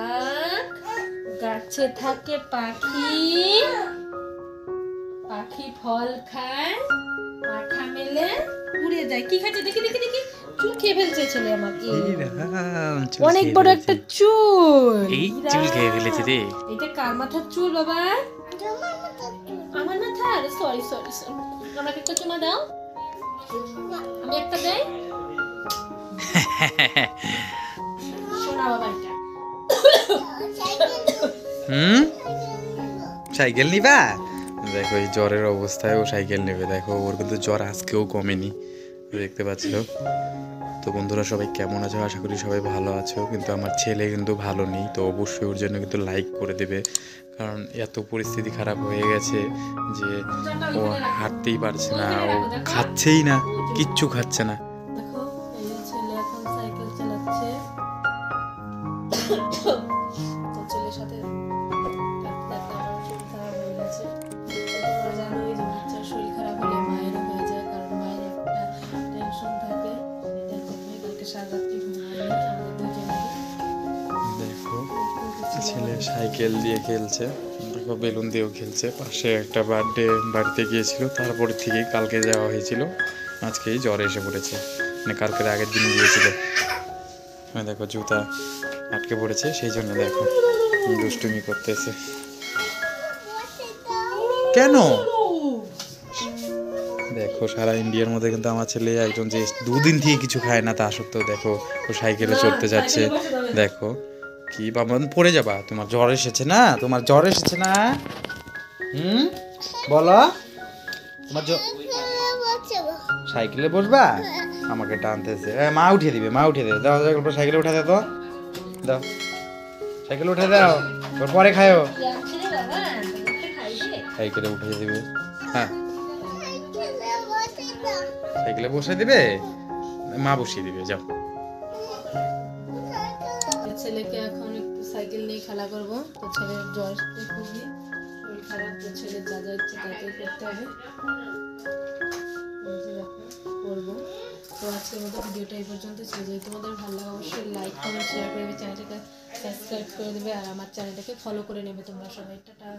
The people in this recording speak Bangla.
কাক, গাছে থাকে পাখি, পাখি ফল খায়, মাথা মেলে উড়ে যায়। কি খাচ্ছে দেখি দেখি দেখি, চুল খেয়ে ফেলছে ছেলে আমার। অনেক বড় একটা চুল, এই চুল খেয়ে ফেলেছে রে। এটা কার মাথার চুল বাবা? আমার মাথার। সরি সরি সরি, আমাকে একটা চুমা দাও। আমি একটা দেই। শোনা বাবা এটা। সাইকেল নিবা? দেখো এই জ্বরের অবস্থায় ও সাইকেল নেবে। দেখো ওর কিন্তু জ্বর আজকেও কমেনি, দেখতে পাচ্ছ। তো বন্ধুরা সবাই কেমন আছো? আশা করি সবাই ভালো আছো। কিন্তু আমার ছেলে কিন্তু ভালো নেই, তো অবশ্যই ওর জন্য কিন্তু লাইক করে দেবে, কারণ এত পরিস্থিতি খারাপ হয়ে গেছে যে ও হাঁটতেই পারছে না, ও খাচ্ছেই না, কিচ্ছু খাচ্ছে না। দেখো এই ছেলে এখন সাইকেল চালাচ্ছে। তো ছেলের সাথে থাকতে থাকতে আমার শরীর খারাপ হয়ে গেছে। তোমরা জানোই যে বাচ্চার শরীর খারাপ হলে মায়েরও হয়ে যায়, কারণ মায়ের একটা টেনশন থাকে। এটার জন্যই কালকে সারা রাত্রি ঘুমায়নি আমাদের দুজনেরই। দেখো ছেলে সাইকেল দিয়ে খেলছে, দেখো বেলুন দিয়েও খেলছে। পাশে একটা বার্থডে বাড়িতে গিয়েছিল, তারপরে থেকেই কালকে যাওয়া হয়েছিল, আজকেই জ্বর এসে পড়েছে, মানে কালকের আগের দিন গিয়েছিল। দেখো জুতা আটকে পড়েছে, সেই জন্য দেখো দুষ্টুমি করতেছে। কেন? দেখো সারা ইন্ডিয়ার মধ্যে কিন্তু আমার ছেলে একজন যে দুদিন থেকে কিছু খায় না, তা সত্ত্বেও দেখো ও সাইকেলে চড়তে যাচ্ছে। দেখো কি বাবা, পড়ে যাবা, তোমার জ্বর এসেছে না, তোমার জ্বর এসেছে না, বলো তোমার সাইকেলে বসবা, আমাকে টানতেছে। মা উঠিয়ে দিবে, মা উঠিয়ে দেবে, দাও সাইকেলে উঠে দাও, তো দাও সাইকেলে উঠে দাও, ওর পরে খায়ও। সাইকেলে উঠিয়ে দিবে, হ্যাঁ সাইকেলে বসে দিবে, মা বসিয়ে দিবে, যাও। ছেলেকে এখন একটু সাইকেল নিয়ে খেলা করবো। তো ছেলের জ্বর খুবই শরীর খারাপ, তো ছেলের যা যা ইচ্ছে তাই করতে হবে, করবো। তো আজকের মতো ভিডিওটা এই পর্যন্ত ছিল। যদি তোমাদের ভালো লাগে অবশ্যই লাইক কমেন্ট শেয়ার করবে, চ্যানেলটাকে সাবস্ক্রাইব করে দেবে, আর আমার চ্যানেলটাকে ফলো করে নেবে তোমরা সবাই। টাটা।